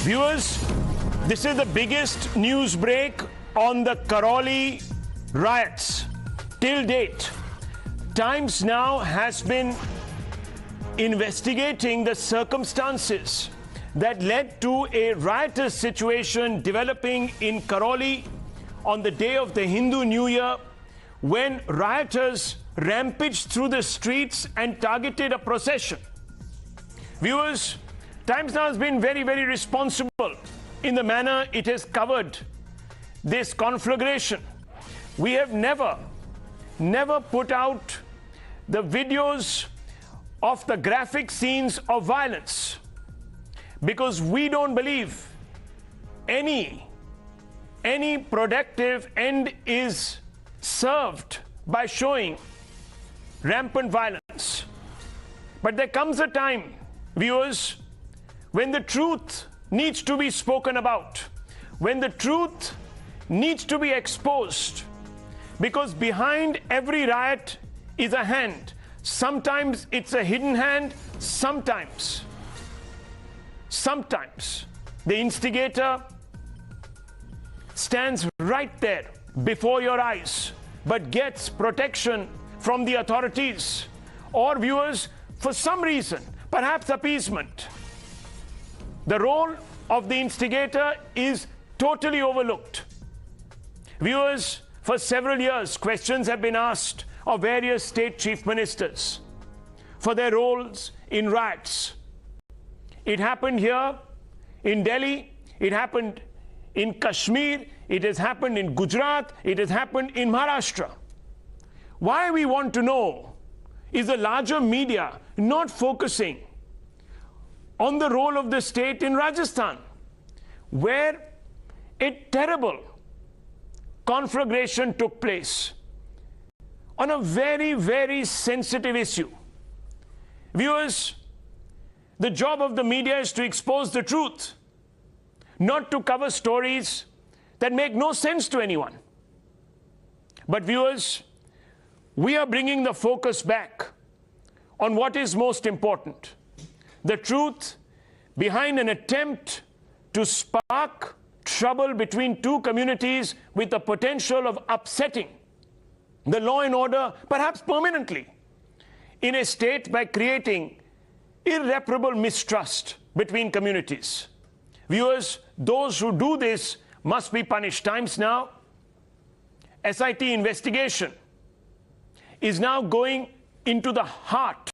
Viewers, this is the biggest news break on the Karoli riots till date. Times Now has been investigating the circumstances that led to a riotous situation developing in Karoli on the day of the Hindu New Year, when rioters rampaged through the streets and targeted a procession. Viewers, Times Now has been very, very responsible in the manner it has covered this conflagration. We have never put out the videos of the graphic scenes of violence, because we don't believe any productive end is served by showing rampant violence. But there comes a time, viewers, when the truth needs to be spoken about, when the truth needs to be exposed, because behind every riot is a hand. Sometimes it's a hidden hand, sometimes the instigator stands right there before your eyes, but gets protection from the authorities. Or, viewers, for some reason, perhaps appeasement, the role of the instigator is totally overlooked. Viewers, for several years, questions have been asked of various state chief ministers for their roles in riots. It happened here in Delhi, it happened in Kashmir, it has happened in Gujarat, it has happened in Maharashtra. Why we want to know is the larger media not focusing on the role of the state in Rajasthan, where a terrible conflagration took place on a very, very sensitive issue. Viewers, the job of the media is to expose the truth, not to cover stories that make no sense to anyone. But, viewers, we are bringing the focus back on what is most important: the truth behind an attempt to spark trouble between two communities with the potential of upsetting the law and order, perhaps permanently, in a state by creating irreparable mistrust between communities. Viewers, those who do this must be punished. Times Now SIT investigation is now going into the heart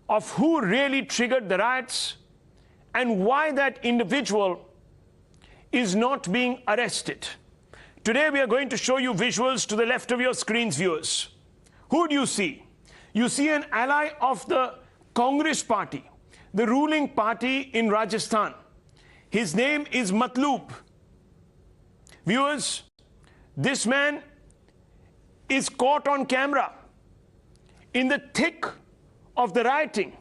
of who really triggered the riots and why that individual is not being arrested. Today we are going to show you visuals to the left of your screens, viewers. Who do you see? You see an ally of the Congress party, the ruling party in Rajasthan. His name is Matloob. Viewers, this man is caught on camera in the thick of the rioting.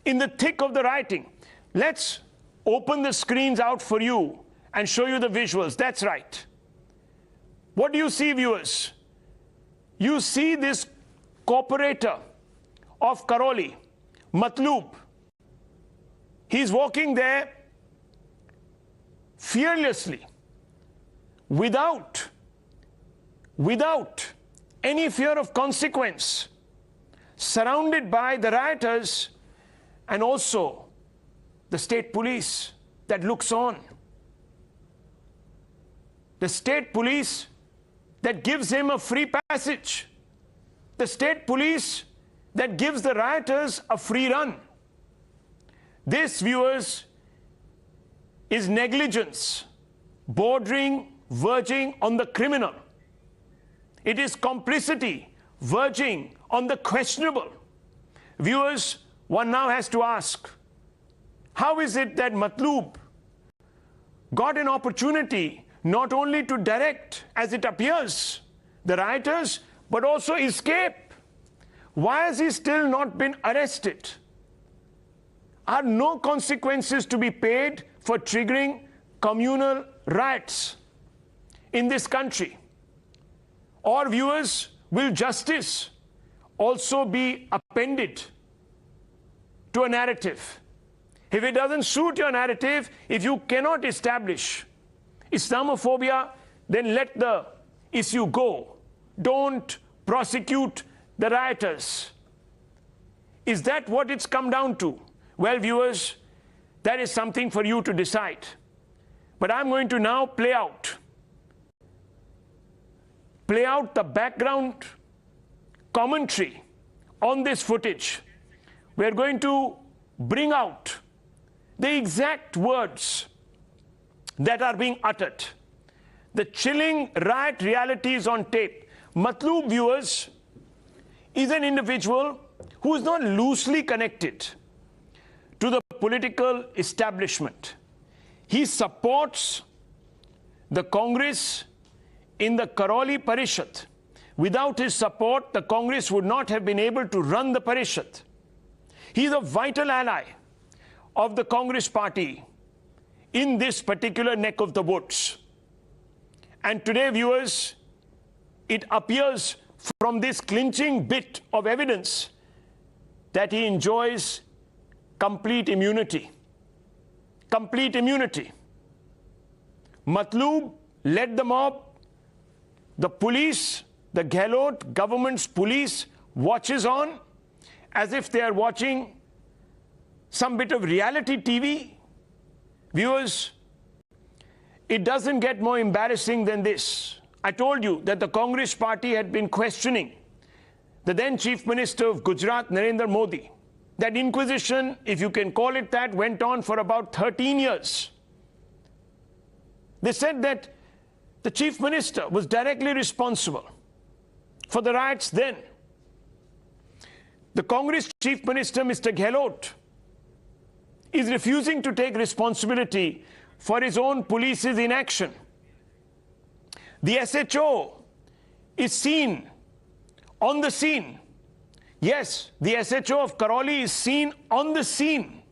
In the thick of the rioting. Let's open the screens out for you and show you the visuals. That's right. What do you see, viewers? You see this cooperator of Karoli, Matloob. He's walking there fearlessly, without any fear of consequence, surrounded by the rioters and also the state police that looks on. The state police that gives him a free passage. The state police that gives the rioters a free run. This, viewers, is negligence bordering, verging on the criminal. It is complicity verging on the questionable. Viewers, one now has to ask, how is it that Matloob got an opportunity not only to direct, as it appears, the rioters, but also escape? Why has he still not been arrested? Are no consequences to be paid for triggering communal riots in this country? Or, viewers, will justice also be appended to a narrative? If it doesn't suit your narrative, if you cannot establish Islamophobia, then let the issue go. Don't prosecute the rioters. Is that what it's come down to? Well, viewers, that is something for you to decide. But I'm going to now play out the background commentary on this footage. We're going to bring out the exact words that are being uttered, the chilling riot realities on tape. Matloob, viewers, is an individual who is not loosely connected to the political establishment. He supports the Congress in the Karoli Parishad. Without his support, the Congress would not have been able to run the Parishad. He is a vital ally of the Congress party in this particular neck of the woods. And today, viewers, it appears from this clinching bit of evidence that he enjoys complete immunity. Complete immunity. Matloob led the mob. The police, the Gehlot government's police, watches on as if they are watching some bit of reality TV. Viewers, it doesn't get more embarrassing than this. I told you that the Congress party had been questioning the then Chief Minister of Gujarat, Narendra Modi. That inquisition, if you can call it that, went on for about 13 years. They said that the Chief Minister was directly responsible for the riots then. The Congress Chief Minister, Mr. Gehlot, is refusing to take responsibility for his own police's inaction. The SHO is seen on the scene. Yes, the SHO of Karoli is seen on the scene,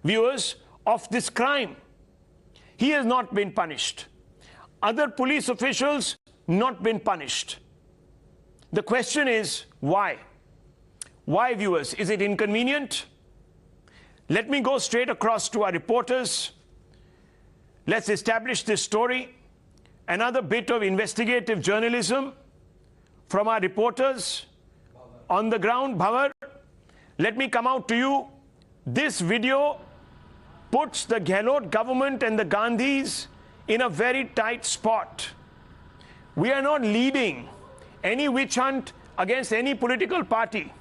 viewers, of this crime. He has not been punished. Other police officials not been punished. The question is, why? Why, viewers? Is it inconvenient? Let me go straight across to our reporters. Let's establish this story. Another bit of investigative journalism from our reporters on the ground. Bhavar, let me come out to you. This video puts the Gehlot government and the Gandhis in a very tight spot. We are not leading any witch hunt against any political party.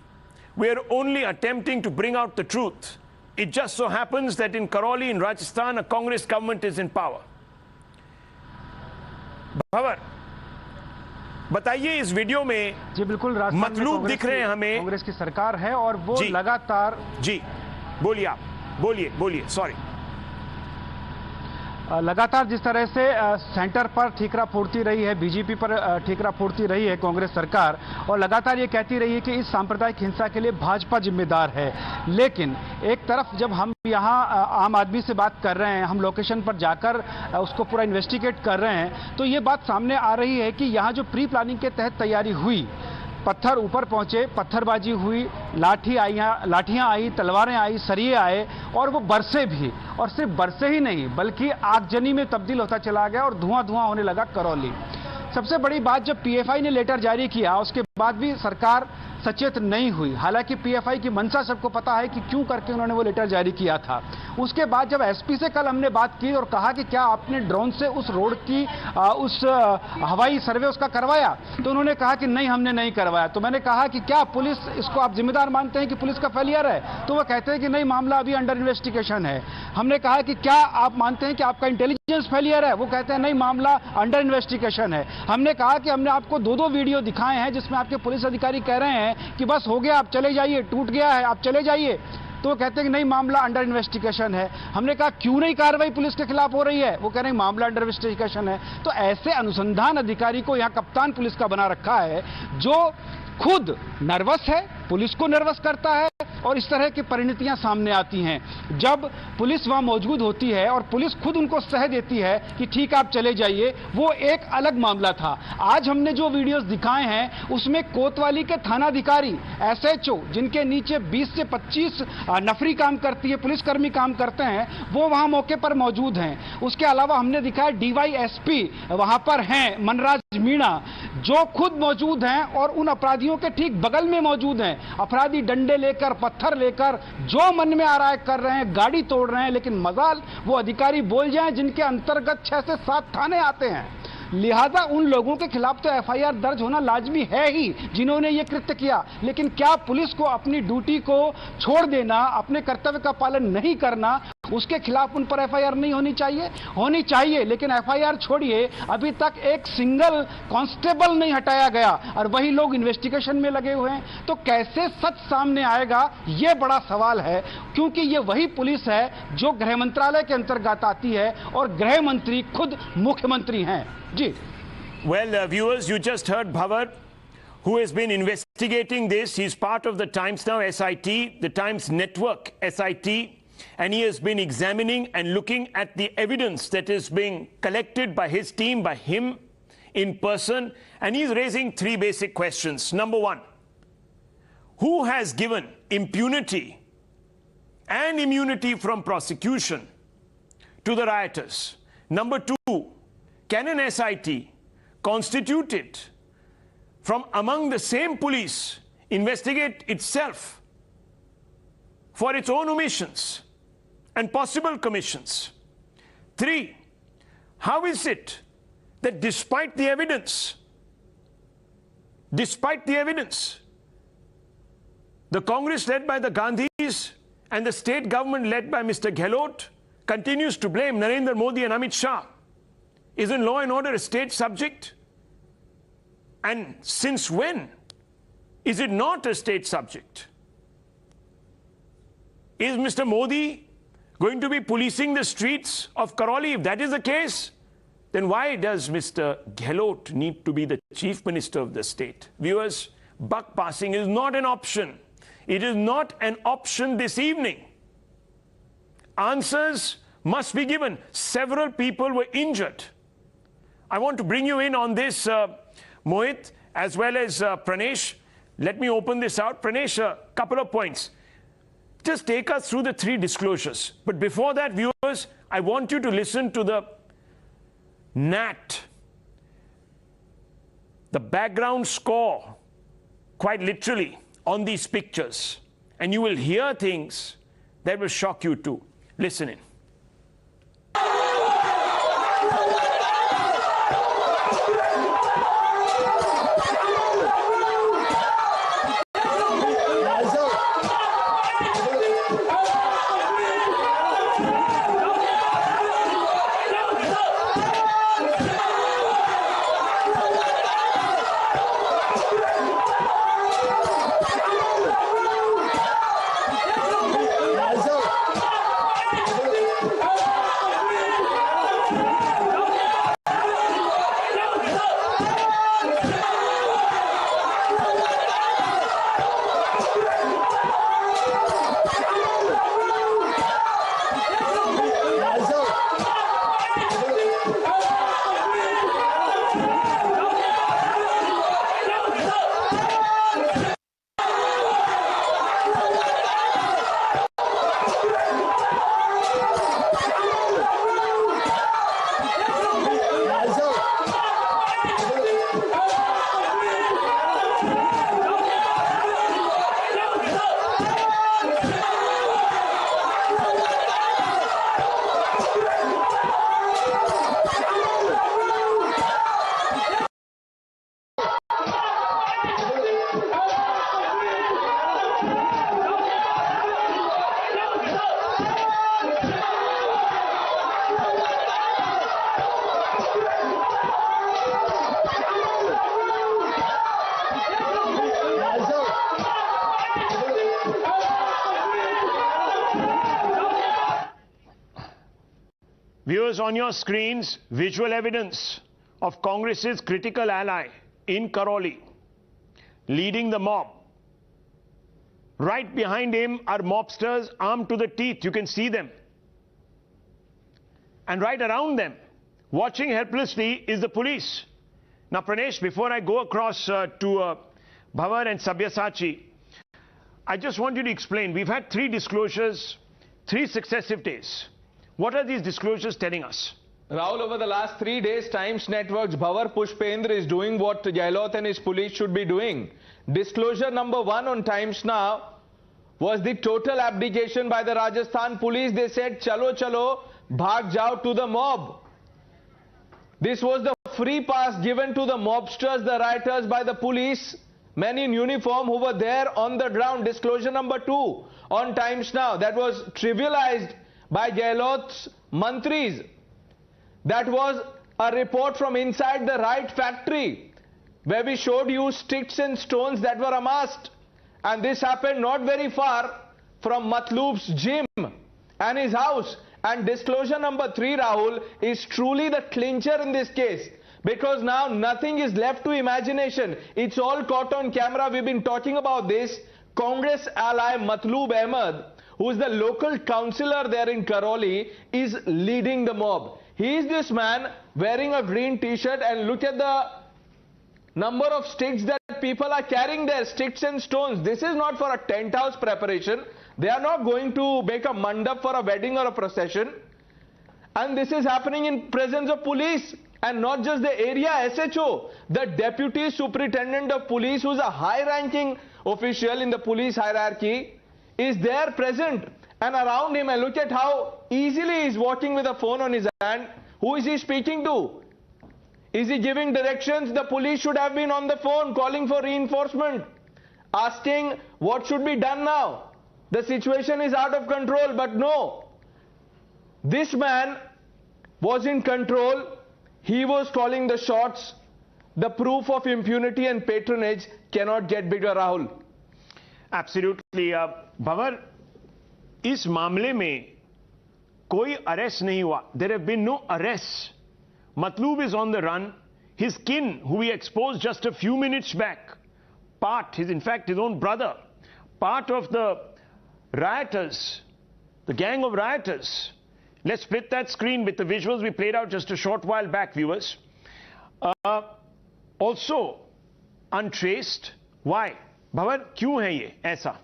We are only attempting to bring out the truth. It just so happens that in Karoli, in Rajasthan, a Congress government is in power. Bhavar, बताइए इस video में जी बिल्कुल मतलूब दिख रहे हैं हमें। कांग्रेस की सरकार है और वो लगातार जी बोलिए आप बोलिए सॉरी लगातार जिस तरह से सेंटर पर ठीकरा फोड़ती रही है, बीजेपी पर ठीकरा फोड़ती रही है कांग्रेस सरकार, और लगातार ये कहती रही है कि इस सांप्रदायिक हिंसा के लिए भाजपा जिम्मेदार है। लेकिन एक तरफ जब हम यहाँ आम आदमी से बात कर रहे हैं, हम लोकेशन पर जाकर उसको पूरा इन्वेस्टिगेट कर रहे हैं, तो ये बात सामने आ रही है कि यहाँ जो प्री प्लानिंग के तहत तैयारी हुई, पत्थर ऊपर पहुंचे, पत्थरबाजी हुई, लाठियां आई, तलवारें आई, सरिये आए, और वो बरसे भी, और सिर्फ बरसे ही नहीं बल्कि आगजनी में तब्दील होता चला गया और धुआं धुआं होने लगा करौली। सबसे बड़ी बात, जब पीएफआई ने लेटर जारी किया उसके बाद भी सरकार सचेत नहीं हुई। हालांकि पीएफआई की मंशा सबको पता है कि क्यों करके उन्होंने वो लेटर जारी किया था। उसके बाद जब एसपी से कल हमने बात की और कहा कि क्या आपने ड्रोन से उस रोड की उस हवाई सर्वे उसका करवाया, तो उन्होंने कहा कि नहीं, हमने नहीं करवाया। तो मैंने कहा कि क्या पुलिस इसको आप जिम्मेदार मानते हैं कि पुलिस का फेलियर है? तो वो कहते हैं कि नहीं, मामला अभी अंडर इन्वेस्टिगेशन है। हमने कहा कि क्या आप मानते हैं कि आपका इंटेलिजेंस फेलियर है? वो कहते हैं नहीं, मामला अंडर इन्वेस्टिगेशन है। हमने कहा कि हमने आपको दो वीडियो दिखाए हैं जिसमें आपके पुलिस अधिकारी कह रहे हैं कि बस हो गया, आप चले जाइए, टूट गया है, आप चले जाइए। तो वो कहते हैं कि नहीं, मामला अंडर इन्वेस्टिगेशन है। हमने कहा क्यों नहीं कार्रवाई पुलिस के खिलाफ हो रही है? वो कह रहे हैं मामला अंडर इन्वेस्टिगेशन है। तो ऐसे अनुसंधान अधिकारी को यहाँ कप्तान पुलिस का बना रखा है, जो खुद नर्वस है, पुलिस को नर्वस करता है और इस तरह की परिणतियां सामने आती हैं। जब पुलिस वहां मौजूद होती है और पुलिस खुद उनको सह देती है कि ठीक आप चले जाइए, वो एक अलग मामला था। आज हमने जो वीडियोस दिखाए हैं उसमें कोतवाली के थानाधिकारी, एसएचओ, जिनके नीचे 20 से 25 नफरी काम करती है, पुलिसकर्मी काम करते हैं, वो वहां मौके पर मौजूद हैं। उसके अलावा हमने दिखाया डीवाईएसपी वहां पर हैं, मनराज मीणा, जो खुद मौजूद हैं और उन अपराधियों के ठीक बगल में मौजूद हैं। अपराधी डंडे लेकर, पत्थर लेकर जो मन में आ रहा है कर रहे हैं, गाड़ी तोड़ रहे हैं, लेकिन मजाल वो अधिकारी बोल जाएं जिनके अंतर्गत 6 से 7 थाने आते हैं। लिहाजा उन लोगों के खिलाफ तो एफआईआर दर्ज होना लाजमी है ही जिन्होंने ये कृत्य किया। लेकिन क्या पुलिस को अपनी ड्यूटी को छोड़ देना, अपने कर्तव्य का पालन नहीं करना, उसके खिलाफ उन पर एफआईआर नहीं होनी चाहिए? होनी चाहिए, लेकिन एफआईआर छोड़िए, अभी तक एक सिंगल कांस्टेबल नहीं हटाया गया और वही लोग इन्वेस्टिगेशन में लगे हुए हैं। तो कैसे सच सामने आएगा, यह बड़ा सवाल है, क्योंकि ये वही पुलिस है जो गृह मंत्रालय के अंतर्गत आती है और गृह मंत्री खुद मुख्यमंत्री हैं। जी। Well, viewers, you just heard Bhavar, who has been investigating this. He's part of the Times Now SIT, the Times Network SIT, and he has been examining and looking at the evidence that is being collected by his team, by him in person, and he's raising 3 basic questions. Number 1, who has given impunity and immunity from prosecution to the rioters? Number 2, can an SIT constituted from among the same police investigate itself for its own omissions and possible commissions? 3, how is it that despite the evidence, the Congress led by the Gandhis and the state government led by Mr. Gehlot continues to blame Narendra Modi and Amit Shah? Isn't law and order a state subject? And since when is it not a state subject? Is Mr. Modi going to be policing the streets of Karoli? If that is the case, then why does Mr. Gehlot need to be the chief minister of the state? Viewers, buck passing is not an option. It is not an option this evening. Answers must be given. Several people were injured. I want to bring you in on this, Mohit, as well as Pranesh. Let me open this out. Pranesh, a couple of points. Just take us through the 3 disclosures. But before that, viewers, I want you to listen to the NAT, the background score, quite literally, on these pictures. And you will hear things that will shock you too. Listen in. Viewers, on your screens, visual evidence of Congress's critical ally in Karoli leading the mob Right behind him are mobsters armed to the teeth. You can see them. And right around them, watching helplessly, is the police. Now, Pranesh, before I go across to Bhavar and Sabyasachi, I just want you to explain. We've had 3 disclosures, 3 successive days. What are these disclosures telling us? Rahul, over the last 3 days, Times Network's Bhavar Pushpendra is doing what Gehlot and his police should be doing. Disclosure number 1 on Times Now was the total abdication by the Rajasthan police. They said, chalo chalo, bhag jao to the mob. This was the free pass given to the mobsters, the rioters by the police, men in uniform who were there on the ground. Disclosure number 2 on Times Now, that was trivialized by Gehlot's mantris. That was a report from inside the riot factory, where we showed you sticks and stones that were amassed. And this happened not very far from Matloob's gym and his house. And disclosure number 3, Rahul, is truly the clincher in this case. Because now nothing is left to imagination. It's all caught on camera. We've been talking about this. Congress ally Matloob Ahmed, who is the local councillor there in Karoli, is leading the mob. He is this man wearing a green t-shirt, and look at the number of sticks that people are carrying there, sticks and stones. This is not for a tent house preparation. They are not going to make a mandap for a wedding or a procession. And this is happening in presence of police. And not just the area SHO, the deputy superintendent of police, who is a high-ranking official in the police hierarchy, is there present. And around him, and look at how easily he is walking with a phone on his hand. Who is he speaking to? Is he giving directions? The police should have been on the phone calling for reinforcement, asking what should be done now. The situation is out of control, but no. This man was in control. He was calling the shots. The proof of impunity and patronage cannot get bigger, Rahul. Absolutely. Bhavar, इस मामले में कोई arrest नहीं हुआ. There have been no arrests. Matloob is on the run. His kin, who we exposed just a few minutes back, in fact his own brother, part of the rioters, the gang of rioters. Let's split that screen with the visuals we played out just a short while back, viewers. Also untraced. Why? Bhavar, क्यों है ये ऐसा?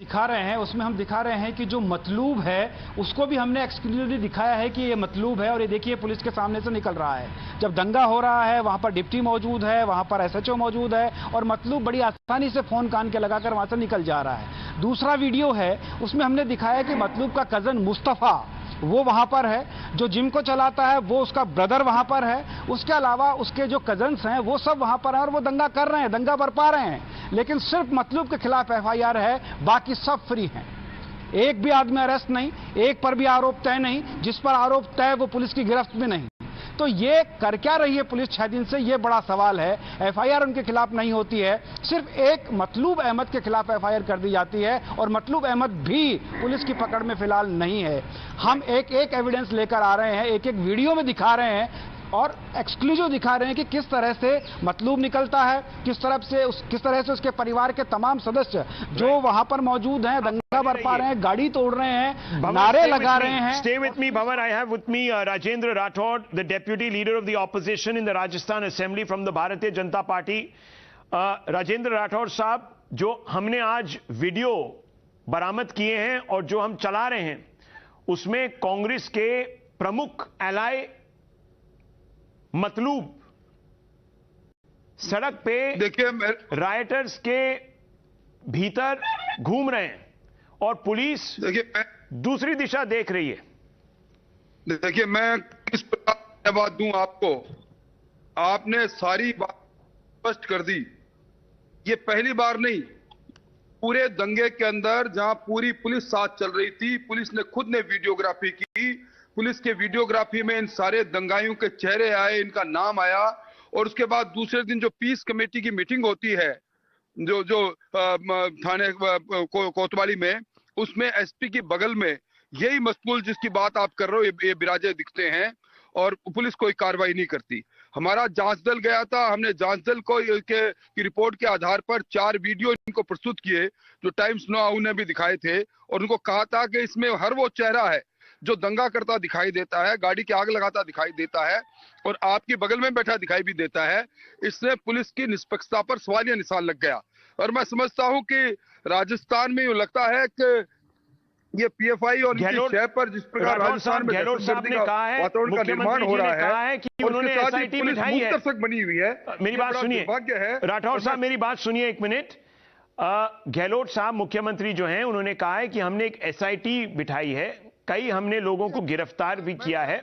दिखा रहे हैं, उसमें हम दिखा रहे हैं कि जो मतलूब है उसको भी हमने एक्सक्लूसिवली दिखाया है कि ये मतलूब है. और ये देखिए पुलिस के सामने से निकल रहा है. जब दंगा हो रहा है वहां पर डिप्टी मौजूद है, वहां पर एसएचओ मौजूद है, और मतलूब बड़ी आसानी से फोन कान के लगाकर वहां से निकल जा रहा है. दूसरा वीडियो है, उसमें हमने दिखाया कि मतलूब का कजन मुस्तफा वो वहां पर है, जो जिम को चलाता है वो उसका ब्रदर वहां पर है. उसके अलावा उसके जो कजन्स हैं वो सब वहां पर हैं और वो दंगा कर रहे हैं, दंगा बरपा रहे हैं. लेकिन सिर्फ मतलूब के खिलाफ एफआईआर है, बाकी सब फ्री हैं. एक भी आदमी अरेस्ट नहीं, एक पर भी आरोप तय नहीं, जिस पर आरोप तय वो पुलिस की गिरफ्त में नहीं. तो ये कर क्या रही है पुलिस 6 दिन से, ये बड़ा सवाल है. एफआईआर उनके खिलाफ नहीं होती है, सिर्फ एक मतलूब अहमद के खिलाफ एफआईआर कर दी जाती है, और मतलूब अहमद भी पुलिस की पकड़ में फिलहाल नहीं है. हम एक एक एविडेंस लेकर आ रहे हैं, एक एक वीडियो में दिखा रहे हैं और एक्सक्लूसिव दिखा रहे हैं कि किस तरह से मतलूब निकलता है, किस तरह से उसके परिवार के तमाम सदस्य जो वहां पर मौजूद हैं दंगा बरपा रहे हैं, गाड़ी तोड़ रहे हैं, नारे लगा रहे हैं. Stay with me, Bhavar. I have with me Rajendra Rathod, the deputy leader of the opposition in the Rajasthan Assembly from the Bharatiya Janata Party. Rajendra Rathore साहब, जो हमने आज वीडियो बरामद किए हैं और जो हम चला रहे हैं उसमें कांग्रेस के प्रमुख एलाय मतलूब सड़क पे देखिए राइटर्स के भीतर घूम रहे हैं और पुलिस देखिए दूसरी दिशा देख रही है. देखिए मैं किस प्रकार बात दूं आपको, आपने सारी बात स्पष्ट कर दी. ये पहली बार नहीं, पूरे दंगे के अंदर जहां पूरी पुलिस साथ चल रही थी, पुलिस ने खुद ने वीडियोग्राफी की. पुलिस के वीडियोग्राफी में इन सारे दंगाइयों के चेहरे आए, इनका नाम आया. और उसके बाद दूसरे दिन जो पीस कमेटी की मीटिंग होती है जो थाने कोतवाली में, उसमें एसपी की बगल में यही मस्तूल जिसकी बात आप कर रहे हो ये बिराजे दिखते हैं और पुलिस कोई कार्रवाई नहीं करती. हमारा जांच दल गया था, हमने जांच दल को की रिपोर्ट के आधार पर 4 वीडियो इनको प्रस्तुत किए जो टाइम्स नाउ ने भी दिखाए थे, और उनको कहा था कि इसमें हर वो चेहरा है जो दंगा करता दिखाई देता है, गाड़ी की आग लगाता दिखाई देता है और आपके बगल में बैठा दिखाई भी देता है। इससे पुलिस की निष्पक्षता पर सवालिया निशान लग गया। और मैं समझता हूं कि राजस्थान में यूं लगता है कि ये पीएफआई और इनकी शय पर जिस प्रकार राजस्थान में गहलोत साहब ने कहा है, वातावरण का निर्माण हो रहा है कि उन्होंने एसआईटी बिठाई है। दर्शक बनी हुई है। मेरी बात सुनिए राठौर साहब, मेरी बात सुनिए एक मिनट। गहलोत साहब मुख्यमंत्री जो हैं उन्होंने कहा है कि हमने एक एसआईटी बिठाई है, कई हमने लोगों को गिरफ्तार भी किया है,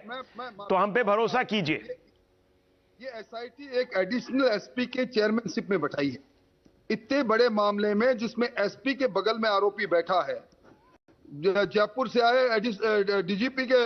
तो हम पे भरोसा कीजिए। ये एसआईटी एक एडिशनल एसपी के चेयरमैनशिप में बैठाई है। इतने बड़े मामले में जिसमें एसपी के बगल में आरोपी बैठा है, जयपुर से आए डीजीपी के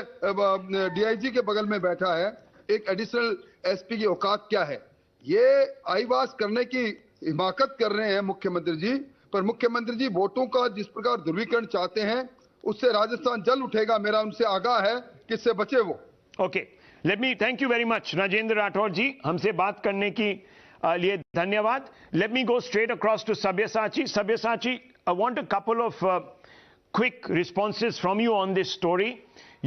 डीआईजी के बगल में बैठा है, एक एडिशनल एसपी की औकात क्या है? ये आईवास करने की हिमाकत कर रहे हैं मुख्यमंत्री जी, पर मुख्यमंत्री जी वोटों का जिस प्रकार ध्रुवीकरण चाहते हैं उससे राजस्थान जल उठेगा। मेरा उनसे आगाह है कि इससे बचे वो। Okay, let me thank you very much Rajendra Rathore ji, हमसे बात करने की लिए धन्यवाद। Let me go straight across to Sabyasachi. Sabyasachi, I want a couple of quick responses from you on this story.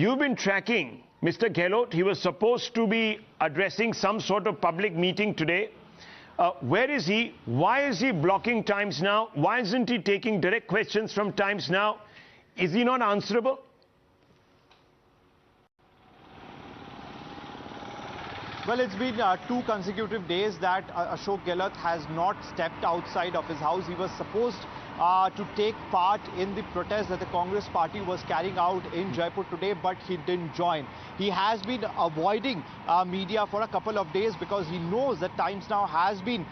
You've been tracking Mr. Gehlot. He was supposed to be addressing some sort of public meeting today. Where is he? Why is he blocking Times Now? Why isn't he taking direct questions from Times Now? Is he not answerable? Well, it's been 2 consecutive days that Ashok Gehlot has not stepped outside of his house. He was supposed to take part in the protest that the Congress party was carrying out in Jaipur today, but he didn't join. He has been avoiding media for a couple of days because he knows that Times Now has been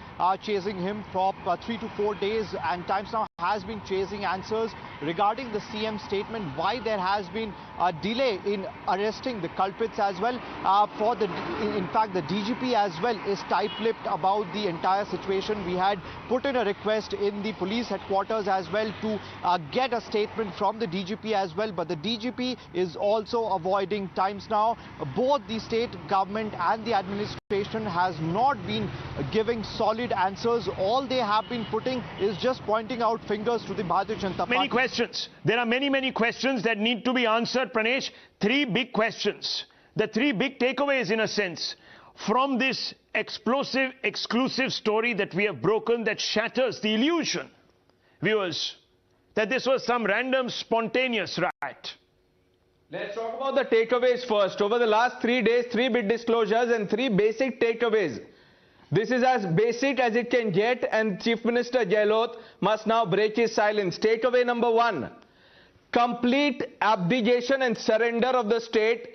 chasing him for 3 to 4 days, and Times Now has been chasing answers regarding the CM statement, why there has been a delay in arresting the culprits as well. In fact, the DGP as well is tight-lipped about the entire situation. We had put in a request in the police headquarters as well to get a statement from the DGP as well, but the DGP is also avoiding Times Now. Both the state government and the administration has not been giving solid answers. All they have been putting is just pointing out fingers to the Bharatiya Janata Party. Many questions. There are many questions that need to be answered, Pranesh. 3 big questions. The 3 big takeaways, in a sense, from this explosive, exclusive story that we have broken that shatters the illusion, viewers, that this was some random, spontaneous riot. Let's talk about the takeaways first. Over the last 3 days, 3 big disclosures and 3 basic takeaways. This is as basic as it can get, and Chief Minister Gehlot must now break his silence. Takeaway number 1, complete abdication and surrender of the state.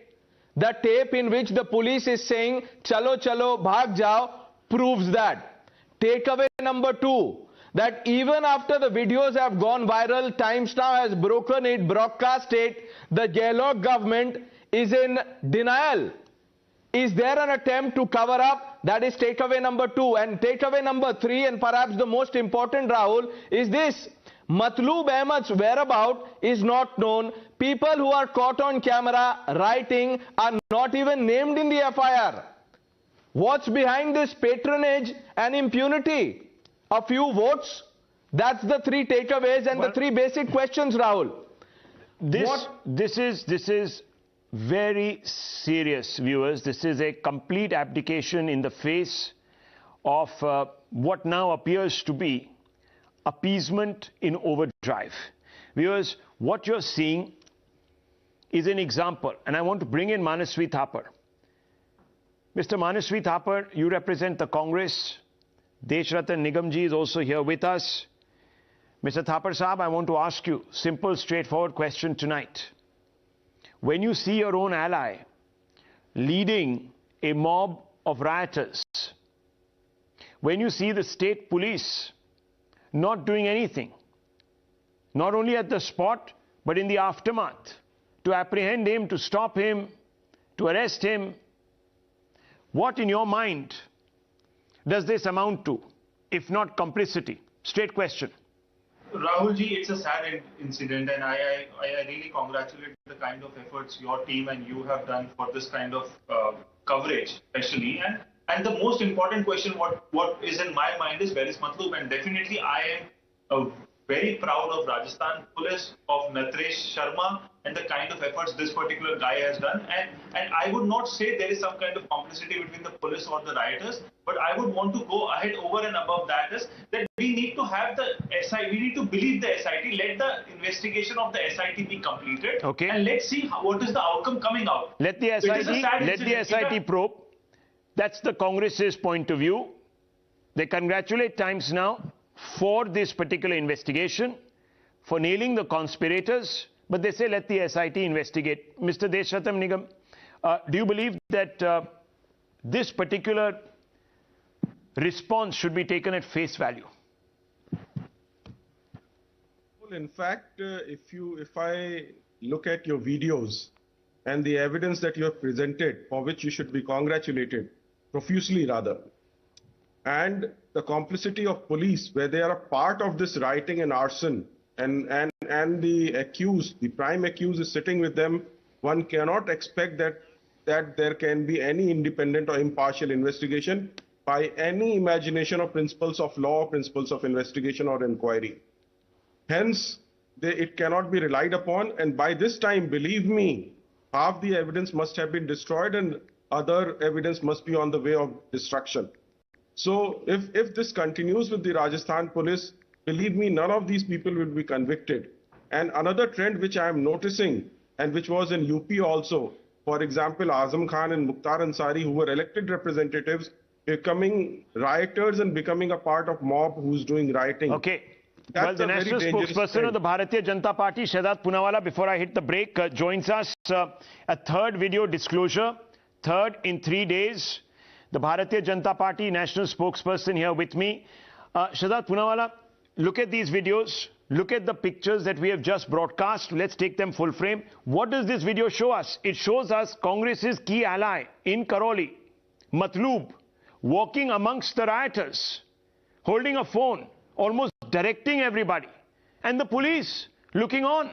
The tape in which the police is saying, chalo chalo, bhag jao, proves that. Takeaway number 2, that even after the videos have gone viral, Times Now has broken it, broadcast it, the Gehlot government is in denial. Is there an attempt to cover up? That is takeaway number 2. And takeaway number 3, and perhaps the most important, Rahul, is this. Matloob Ahmed's whereabout is not known. People who are caught on camera writing are not even named in the FIR. What's behind this patronage and impunity? A few votes? That's the 3 takeaways and the 3 basic questions, Rahul. This is very serious, viewers. This is a complete abdication in the face of what now appears to be appeasement in overdrive. Viewers, what you're seeing is an example, and I want to bring in Manasvi Thapar. Mr. Manasvi Thapar, you represent the Congress. Deshratan Nigamji is also here with us. Mr. Thapar Saab, I want to ask you a simple, straightforward question tonight. When you see your own ally leading a mob of rioters, when you see the state police not doing anything, not only at the spot, but in the aftermath, to apprehend him, to stop him, to arrest him, what in your mind does this amount to, if not complicity? Straight question. Rahul ji, it's a sad incident, and I really congratulate the kind of efforts your team and you have done for this kind of coverage, especially. And And the most important question, what is in my mind is, where is Matloob? And definitely I am very proud of Rajasthan Police, of Natresh Sharma, and the kind of efforts this particular guy has done. And I would not say there is some kind of complicity between the police or the rioters, but I would want to go ahead over and above that is that we need to have the SIT, we need to believe the SIT, let the investigation of the SIT be completed. Okay. And let's see what is the outcome coming out. Let the SIT probe. That's the Congress's point of view. They congratulate Times Now for this particular investigation, for nailing the conspirators, but they say let the SIT investigate. Mr. Desrattam Nigam, do you believe that this particular response should be taken at face value? Well, in fact, if I look at your videos and the evidence that you have presented, for which you should be congratulated, profusely rather, and the complicity of police, where they are a part of this rioting and arson, and the accused, the prime accused, is sitting with them, one cannot expect that there can be any independent or impartial investigation by any imagination of principles of law, principles of investigation or inquiry. Hence, it cannot be relied upon, and by this time, believe me, half the evidence must have been destroyed and other evidence must be on the way of destruction. So if this continues with the Rajasthan police, believe me, none of these people will be convicted. And another trend which I am noticing, and which was in UP also, for example, Azam Khan and Mukhtar Ansari, who were elected representatives, becoming rioters and becoming a part of mob who's doing rioting. Okay. Well, the national spokesperson of the Bharatiya Janata Party, Shehzad Poonawalla, before I hit the break, joins us. A third video disclosure, third in 3 days. The Bharatiya Janata Party national spokesperson here with me. Shehzad Poonawalla, look at these videos. Look at the pictures that we have just broadcast. Let's take them full frame. What does this video show us? It shows us Congress's key ally in Karoli, Matloob, walking amongst the rioters, holding a phone, almost directing everybody, and the police looking on.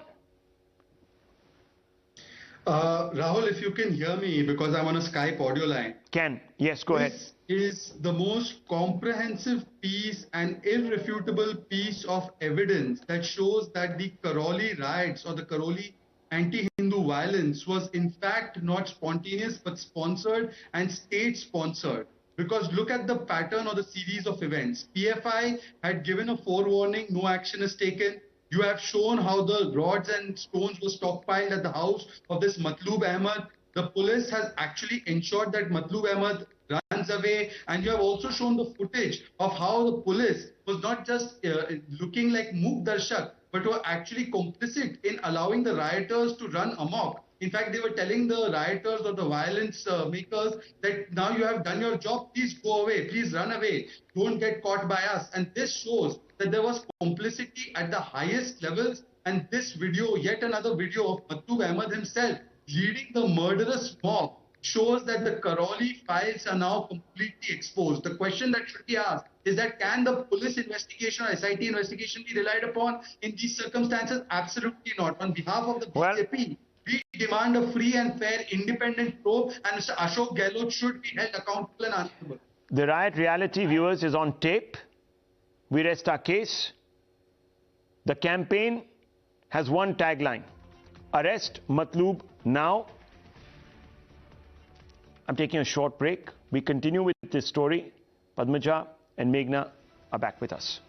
Rahul, if you can hear me, because I'm on a Skype audio line. Can. Yes, go ahead. This is the most comprehensive piece and irrefutable piece of evidence that shows that the Karoli riots or the Karoli anti-Hindu violence was in fact not spontaneous but sponsored and state-sponsored. Because look at the pattern or the series of events. PFI had given a forewarning, no action is taken. You have shown how the rods and stones were stockpiled at the house of this Matloob Ahmed. The police has actually ensured that Matloob Ahmed runs away. And you have also shown the footage of how the police was not just looking like Mook Darshak, but were actually complicit in allowing the rioters to run amok. In fact, they were telling the rioters or the violence makers that now you have done your job, please go away, please run away, don't get caught by us. And this shows that there was complicity at the highest levels. And this video, yet another video of Matloob Ahmed himself leading the murderous mob, shows that the Karoli files are now completely exposed. The question that should be asked is that can the police investigation or SIT investigation be relied upon in these circumstances? Absolutely not. On behalf of the BJP, we demand a free and fair independent probe, and Mr. Ashok Gehlot should be held accountable and answerable. The riot reality, viewers, is on tape. We rest our case. The campaign has one tagline: arrest Matloob now. I'm taking a short break. We continue with this story. Padmaja and Meghna are back with us.